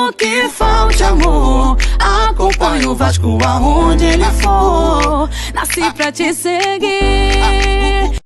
Mesmo que falte amor, acompanho o Vasco aonde ele for. Nasci pra te seguir.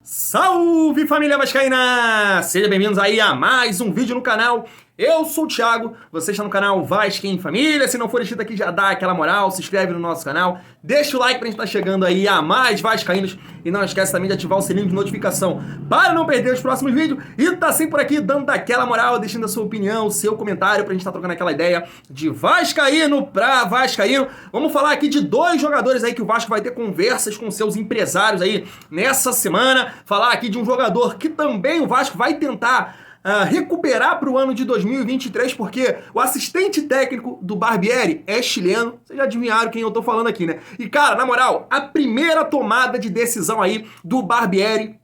Salve, família vascaína! Sejam bem-vindos aí a mais um vídeo no canal. Eu sou o Thiago, você está no canal Vasco em Família. Se não for inscrito aqui, já dá aquela moral, se inscreve no nosso canal, deixa o like pra gente estar chegando aí a mais vascaínos. E não esquece também de ativar o sininho de notificação para não perder os próximos vídeos. E tá sempre por aqui dando aquela moral, deixando a sua opinião, o seu comentário pra gente estar trocando aquela ideia de vascaíno pra vascaíno. Vamos falar aqui de dois jogadores aí que o Vasco vai ter conversas com seus empresários aí nessa semana. Falar aqui de um jogador que também o Vasco vai tentar recuperar para o ano de 2023, porque o assistente técnico do Barbieri é chileno. Vocês já adivinharam quem eu tô falando aqui, né? E cara, na moral, a primeira tomada de decisão aí do Barbieri,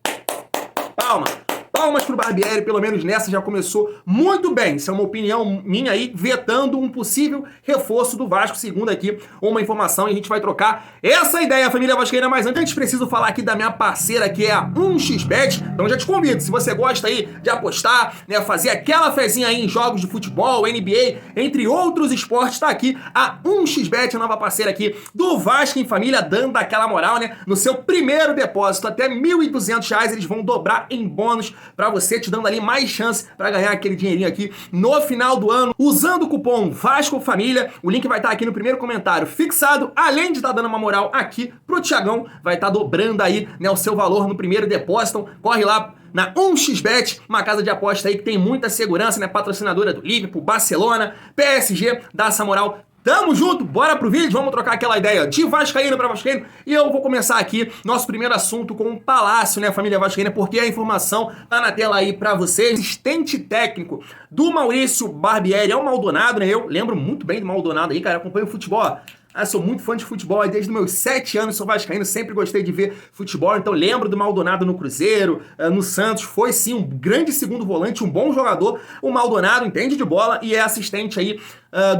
palmas pro Barbieri, pelo menos nessa já começou muito bem. Isso é uma opinião minha aí, vetando um possível reforço do Vasco, segundo aqui uma informação, e a gente vai trocar essa ideia, família vascaína. Mas antes preciso falar aqui da minha parceira, que é a 1xBet. Então já te convido, se você gosta aí de apostar, né, fazer aquela fezinha aí em jogos de futebol, NBA, entre outros esportes, tá aqui a 1xBet, a nova parceira aqui do Vasco em Família, dando aquela moral, né? No seu primeiro depósito, até R$ 1.200, eles vão dobrar em bônus pra você, te dando ali mais chance pra ganhar aquele dinheirinho aqui no final do ano, usando o cupom Vasco Família. O link vai estar aqui no primeiro comentário fixado, além de estar dando uma moral aqui pro Thiagão, vai estar dobrando aí, né, o seu valor no primeiro depósito. Então, corre lá na 1xBet, uma casa de aposta aí que tem muita segurança, né, patrocinadora do Liverpool, Barcelona, PSG, dá essa moral. Tamo junto, bora pro vídeo, vamos trocar aquela ideia de vascaíno para vascaíno. E eu vou começar aqui nosso primeiro assunto com o Palácio, né, família vascaína, porque a informação tá na tela aí para vocês. Assistente técnico do Maurício Barbieri é o Maldonado, né? Eu lembro muito bem do Maldonado aí, cara, acompanho o futebol. Sou muito fã de futebol, desde meus 7 anos sou vascaíno, sempre gostei de ver futebol, então lembro do Maldonado no Cruzeiro, no Santos, foi sim um grande segundo volante, um bom jogador. O Maldonado entende de bola e é assistente aí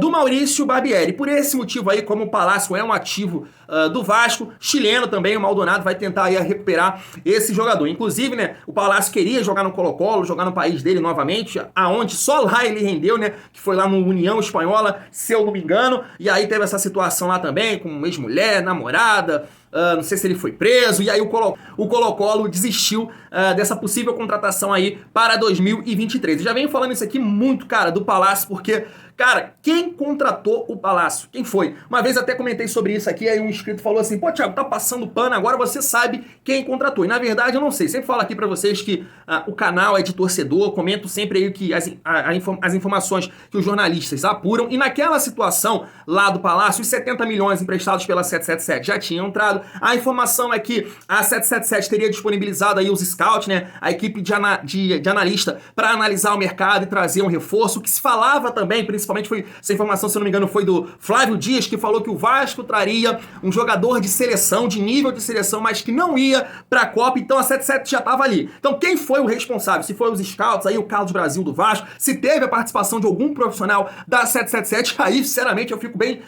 do Maurício Barbieri. Por esse motivo aí, como o Palácio é um ativo do Vasco, chileno também, o Maldonado vai tentar aí recuperar esse jogador. Inclusive, né, o Palácio queria jogar no Colo-Colo, jogar no país dele novamente, aonde só lá ele rendeu, né, que foi lá no União Espanhola, se eu não me engano, e aí teve essa situação lá também, com ex-mulher, namorada, não sei se ele foi preso, e aí o Colo-Colo desistiu dessa possível contratação aí para 2023. Eu já venho falando isso aqui muito, cara, do Palácio, porque, cara, quem contratou o Palácio? Quem foi? Uma vez até comentei sobre isso aqui, aí um inscrito falou assim, pô, Thiago, tá passando pano, agora você sabe quem contratou. E na verdade eu não sei, sempre falo aqui pra vocês que o canal é de torcedor, comento sempre aí que as informações que os jornalistas apuram, e naquela situação lá do Palácio, os 70 milhões emprestados pela 777 já tinham entrado. A informação é que a 777 teria disponibilizado aí os scouts, né, a equipe de analista para analisar o mercado e trazer um reforço. O que se falava também, principalmente foi, essa informação, se eu não me engano, foi do Flávio Dias, que falou que o Vasco traria um jogador de seleção, de nível de seleção, mas que não ia pra Copa, então a 77 já tava ali. Então quem foi o responsável? Se foi os scouts, aí o Carlos Brasil do Vasco, se teve a participação de algum profissional da 777, aí sinceramente eu fico bem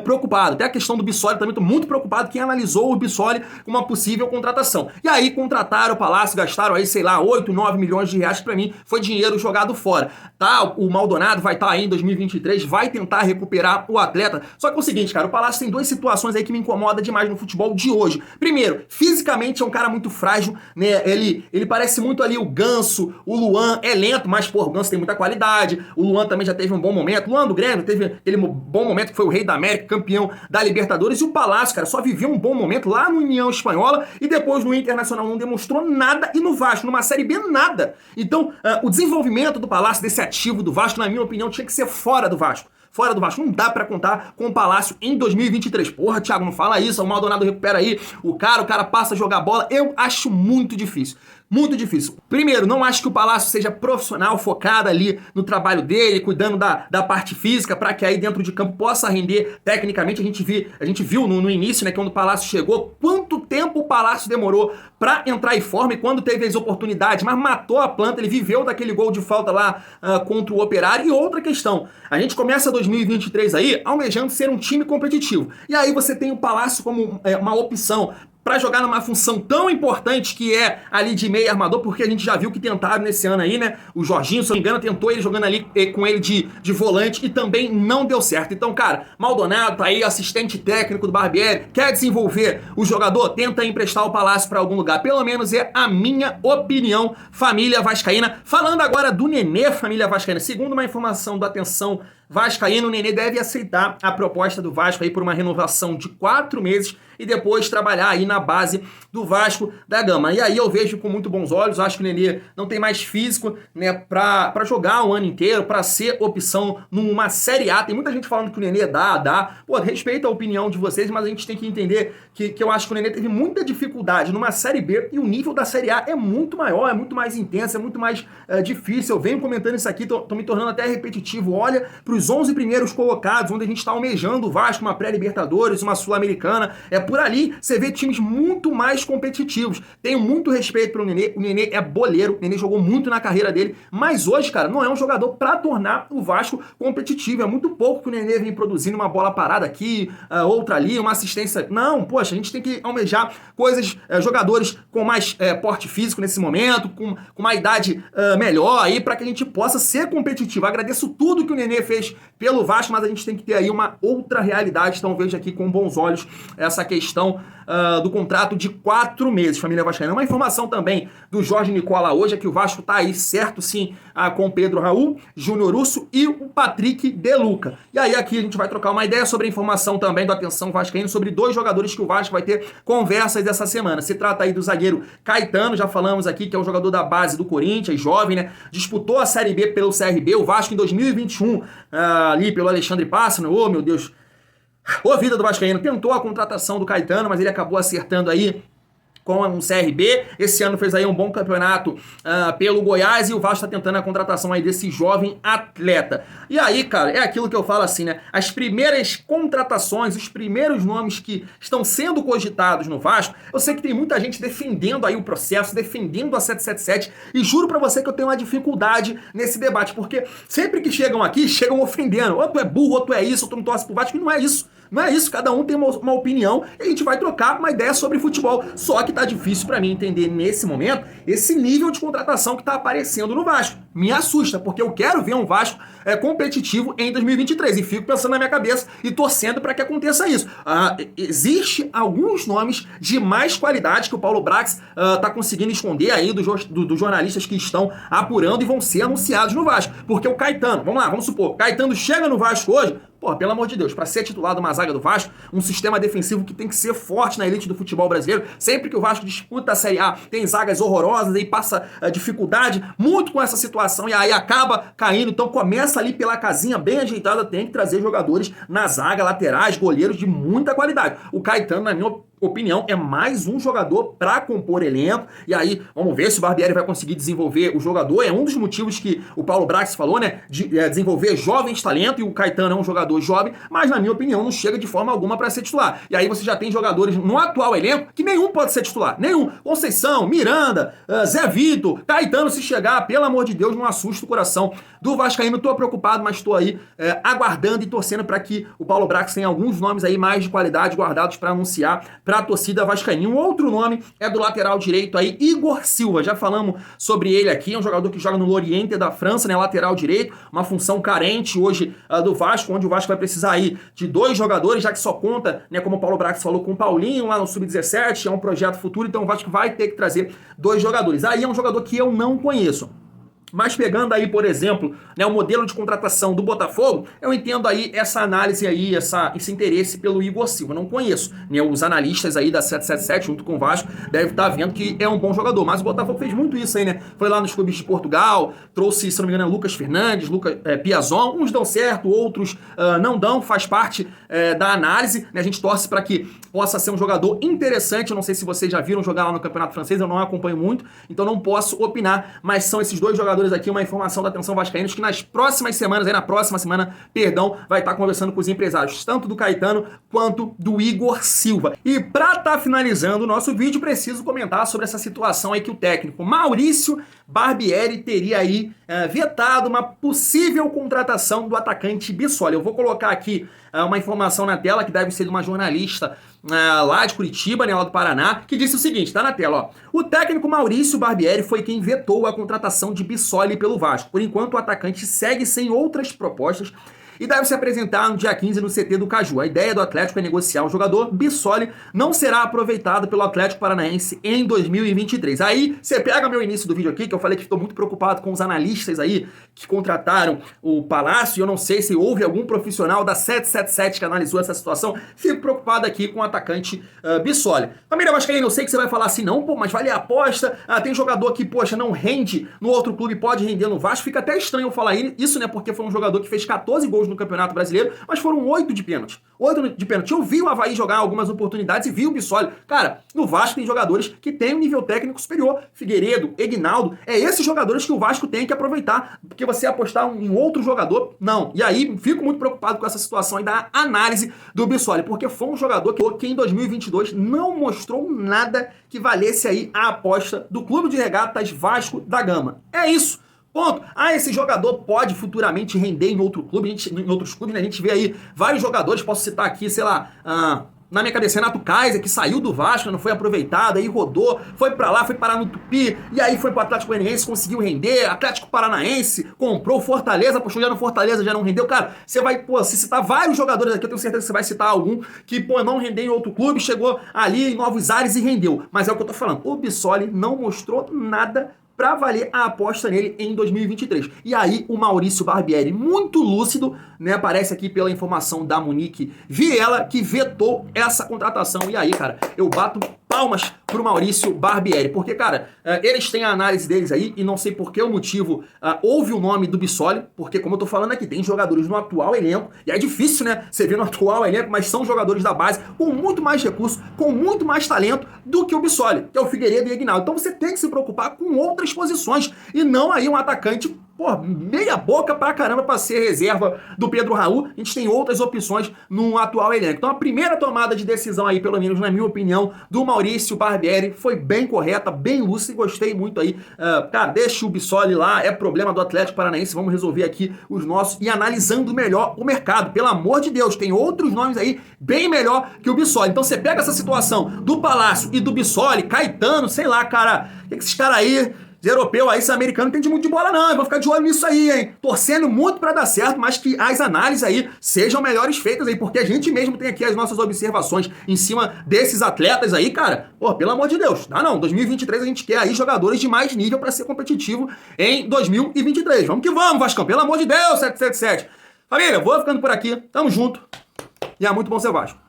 preocupado. Até a questão do Bissoli também, tô muito preocupado, quem analisou o Bissoli com uma possível contratação. E aí contrataram o Palácio, gastaram aí, sei lá, 8, 9 milhões de reais, que pra mim foi dinheiro jogado fora. Tá, o Maldonado vai estar aí em 2023, vai tentar recuperar o atleta. Só que é o seguinte, cara, o Palácio tem duas situações aí que me incomodam demais no futebol de hoje. Primeiro, fisicamente é um cara muito frágil, né? Ele parece muito ali o Ganso, o Luan é lento, mas, pô, o Ganso tem muita qualidade. O Luan também já teve um bom momento. O Luan do Grêmio teve aquele bom momento que foi o Rei da América, campeão da Libertadores. E o Palácio, cara, só viveu um bom momento lá no União Espanhola e depois no Internacional não demonstrou nada, e no Vasco, numa Série B, nada. Então, o desenvolvimento do Palácio, desse ativo do Vasco, na minha opinião, tinha que ser fora do Vasco. Fora do Vasco, não dá pra contar com o Palácio em 2023. Porra, Thiago, não fala isso, o Maldonado recupera aí, o cara passa a jogar bola. Eu acho muito difícil. Muito difícil. Primeiro, não acho que o Palácio seja profissional, focado ali no trabalho dele, cuidando da parte física, para que aí dentro de campo possa render tecnicamente. A gente viu no início, né, quando o Palácio chegou, quanto tempo o Palácio demorou para entrar em forma, e quando teve as oportunidades, mas matou a planta. Ele viveu daquele gol de falta lá contra o Operário. E outra questão, a gente começa 2023 aí almejando ser um time competitivo. E aí você tem o Palácio como uma opção para jogar numa função tão importante que é ali de meio armador, porque a gente já viu que tentaram nesse ano aí, né? O Jorginho, se eu não me engano, tentou ele jogando ali com ele de volante e também não deu certo. Então, cara, Maldonado tá aí, assistente técnico do Barbieri, quer desenvolver o jogador, tenta emprestar o Palácio para algum lugar. Pelo menos é a minha opinião, família vascaína. Falando agora do Nenê, família vascaína. Segundo uma informação do Atenção Vascaíno, o Nenê deve aceitar a proposta do Vasco aí por uma renovação de 4 meses e depois trabalhar aí na base do Vasco da Gama. E aí eu vejo com muito bons olhos, acho que o Nenê não tem mais físico, né, pra jogar o ano inteiro, pra ser opção numa Série A. Tem muita gente falando que o Nenê dá. Pô, respeito a opinião de vocês, mas a gente tem que entender que eu acho que o Nenê teve muita dificuldade numa Série B e o nível da Série A é muito maior, é muito mais intenso, é muito mais difícil. Eu venho comentando isso aqui, tô me tornando até repetitivo. Olha pros 11 primeiros colocados, onde a gente tá almejando o Vasco, uma pré-Libertadores, uma Sul-Americana. É por ali, você vê times muito mais competitivos. Tenho muito respeito pelo Nenê. O Nenê é boleiro, o Nenê jogou muito na carreira dele, mas hoje, cara, não é um jogador pra tornar o Vasco competitivo. É muito pouco que o Nenê vem produzindo, uma bola parada aqui, outra ali, uma assistência. Não, poxa, a gente tem que almejar coisas, jogadores com mais porte físico nesse momento, com uma idade melhor aí, pra que a gente possa ser competitivo. Agradeço tudo que o Nenê fez pelo Vasco, mas a gente tem que ter aí uma outra realidade. Então vejo aqui com bons olhos essa questão do contrato de 4 meses, família vascaína. Uma informação também do Jorge Nicola hoje é que o Vasco tá aí certo sim com o Pedro Raul, Júnior Urso e o Patrick De Luca. E aí aqui a gente vai trocar uma ideia sobre a informação também do Atenção Vascaíno sobre 2 jogadores que o Vasco vai ter conversas essa semana. Se trata aí do zagueiro Caetano, já falamos aqui que é um jogador da base do Corinthians, jovem, né? Disputou a Série B pelo CRB, o Vasco em 2021, ali pelo Alexandre Pássaro, oh meu Deus, ô vida do vascaíno, tentou a contratação do Caetano, mas ele acabou acertando aí com um CRB, esse ano fez aí um bom campeonato pelo Goiás e o Vasco está tentando a contratação aí desse jovem atleta. E aí, cara, é aquilo que eu falo assim, né? As primeiras contratações, os primeiros nomes que estão sendo cogitados no Vasco, eu sei que tem muita gente defendendo aí o processo, defendendo a 777 e juro pra você que eu tenho uma dificuldade nesse debate, porque sempre que chegam aqui, chegam ofendendo. Ou tu é burro, ou tu é isso, ou tu não torce pro Vasco, e não é isso. Não é isso, cada um tem uma opinião e a gente vai trocar uma ideia sobre futebol. Só que tá difícil pra mim entender nesse momento esse nível de contratação que tá aparecendo no Vasco. Me assusta, porque eu quero ver um Vasco competitivo em 2023 e fico pensando na minha cabeça e torcendo para que aconteça isso. Existe alguns nomes de mais qualidade que o Paulo Brax tá conseguindo esconder aí dos jornalistas que estão apurando e vão ser anunciados no Vasco. Porque o Caetano, vamos lá, vamos supor, Caetano chega no Vasco hoje, pô, pelo amor de Deus, para ser titular de uma zaga do Vasco, um sistema defensivo que tem que ser forte na elite do futebol brasileiro. Sempre que o Vasco disputa a Série A, tem zagas horrorosas e passa dificuldade muito com essa situação e aí acaba caindo. Então começa ali pela casinha bem ajeitada, tem que trazer jogadores na zaga, laterais, goleiros de muita qualidade. O Caetano, na minha opinião, é mais um jogador para compor elenco, e aí vamos ver se o Barbieri vai conseguir desenvolver o jogador. É um dos motivos que o Paulo Brax falou, né, de desenvolver jovens talentos, e o Caetano é um jogador jovem, mas na minha opinião não chega de forma alguma para ser titular. E aí você já tem jogadores no atual elenco que nenhum pode ser titular, nenhum. Conceição, Miranda, Zé Vitor, Caetano, se chegar, pelo amor de Deus, não assusta o coração do vascaíno. Tô preocupado, mas tô aí aguardando e torcendo para que o Paulo Brax tenha alguns nomes aí mais de qualidade guardados para anunciar para a torcida vascaína. Um outro nome é do lateral direito aí, Igor Silva. Já falamos sobre ele aqui, é um jogador que joga no Lorient da França, né, lateral direito, uma função carente hoje do Vasco, onde o Vasco vai precisar aí de 2 jogadores, já que só conta, né, como o Paulo Brax falou, com o Paulinho lá no Sub-17, é um projeto futuro, então o Vasco vai ter que trazer 2 jogadores. Aí é um jogador que eu não conheço. Mas pegando aí, por exemplo, né, o modelo de contratação do Botafogo, eu entendo aí essa análise aí, esse interesse pelo Igor Silva. Não conheço, né, os analistas aí da 777 junto com o Vasco devem estar vendo que é um bom jogador, mas o Botafogo fez muito isso aí, né? Foi lá nos clubes de Portugal, trouxe, se não me engano, Lucas Fernandes, Piazon, uns dão certo, outros não dão, faz parte da análise, né? A gente torce para que possa ser um jogador interessante. Eu não sei se vocês já viram jogar lá no Campeonato Francês, eu não acompanho muito, então não posso opinar, mas são esses 2 jogadores jogadores aqui, uma informação da atenção vascaínos, que nas próximas semanas, aí na próxima semana, vai estar conversando com os empresários, tanto do Caetano quanto do Igor Silva. E pra estar finalizando o nosso vídeo, preciso comentar sobre essa situação aí que o técnico Maurício Barbieri teria aí vetado uma possível contratação do atacante Bissoli. Eu vou colocar aqui uma informação na tela que deve ser de uma jornalista lá de Curitiba, né, lá do Paraná, que disse o seguinte, tá na tela, ó. O técnico Maurício Barbieri foi quem vetou a contratação de Bissoli pelo Vasco. Por enquanto, o atacante segue sem outras propostas e deve se apresentar no dia 15 no CT do Caju. A ideia do Atlético é negociar o jogador. Bissoli não será aproveitado pelo Atlético Paranaense em 2023. Aí, você pega meu início do vídeo aqui, que eu falei que estou muito preocupado com os analistas aí que contrataram o Palácio, e eu não sei se houve algum profissional da 777 que analisou essa situação. Fico preocupado aqui com o atacante Bissoli. Família vascaína, eu sei que você vai falar assim, não, pô, mas vale a aposta, tem jogador que, poxa, não rende no outro clube, pode render no Vasco. Fica até estranho eu falar isso, né, porque foi um jogador que fez 14 gols no Campeonato Brasileiro, mas foram 8 de pênalti. 8 de pênalti. Eu vi o Avaí jogar algumas oportunidades e vi o Bissoli. Cara, no Vasco tem jogadores que têm um nível técnico superior. Figueiredo, Egnaldo, esses jogadores que o Vasco tem que aproveitar, porque você apostar em outro jogador, não. E aí, fico muito preocupado com essa situação aí da análise do Bissoli, porque foi um jogador que em 2022 não mostrou nada que valesse aí a aposta do Clube de Regatas Vasco da Gama. É isso. Ponto. Esse jogador pode futuramente render em outro clube, em outros clubes, né? A gente vê aí vários jogadores, posso citar aqui, sei lá, na minha cabeça, Renato Kaiser, que saiu do Vasco, não foi aproveitado, aí rodou, foi pra lá, foi parar no Tupi, e aí foi pro Atlético Goianiense, conseguiu render, Atlético Paranaense, comprou Fortaleza, apostou já no Fortaleza, já não rendeu. Cara, você vai, se citar vários jogadores aqui, eu tenho certeza que você vai citar algum que, não rendeu em outro clube, chegou ali em Novos Ares e rendeu. Mas é o que eu tô falando, o Bissoli não mostrou nada para valer a aposta nele em 2023. E aí o Maurício Barbieri, muito lúcido, né, aparece aqui pela informação da Monique Viela, que vetou essa contratação. E aí, cara, eu bato palmas pro Maurício Barbieri, porque, cara, eles têm a análise deles aí, e não sei por que o motivo houve o nome do Bissoli, porque, como eu tô falando aqui, tem jogadores no atual elenco, e é difícil, né, você ver no atual elenco, mas são jogadores da base com muito mais recurso, com muito mais talento do que o Bissoli, que é o Figueiredo e o Egnaldo. Então você tem que se preocupar com outras posições, e não aí um atacante, meia boca pra caramba pra ser reserva do Pedro Raul. A gente tem outras opções no atual elenco. Então a primeira tomada de decisão aí, pelo menos na minha opinião, do Maurício Barbieri foi bem correta, bem lúcida, e gostei muito aí. Cara, deixa o Bissoli lá, é problema do Atlético Paranaense, vamos resolver aqui os nossos e analisando melhor o mercado. Pelo amor de Deus, tem outros nomes aí bem melhor que o Bissoli. Então você pega essa situação do Palácio e do Bissoli, Caetano, sei lá, cara, o que esses caras aí, europeu aí, esse americano, não entende muito de bola não, eu vou ficar de olho nisso aí, hein, torcendo muito pra dar certo, mas que as análises aí sejam melhores feitas aí, porque a gente mesmo tem aqui as nossas observações em cima desses atletas aí, cara, pelo amor de Deus, não, 2023 a gente quer aí jogadores de mais nível pra ser competitivo em 2023, vamos que vamos, Vascão, pelo amor de Deus, 777. Família, vou ficando por aqui, tamo junto, e é muito bom ser Vasco.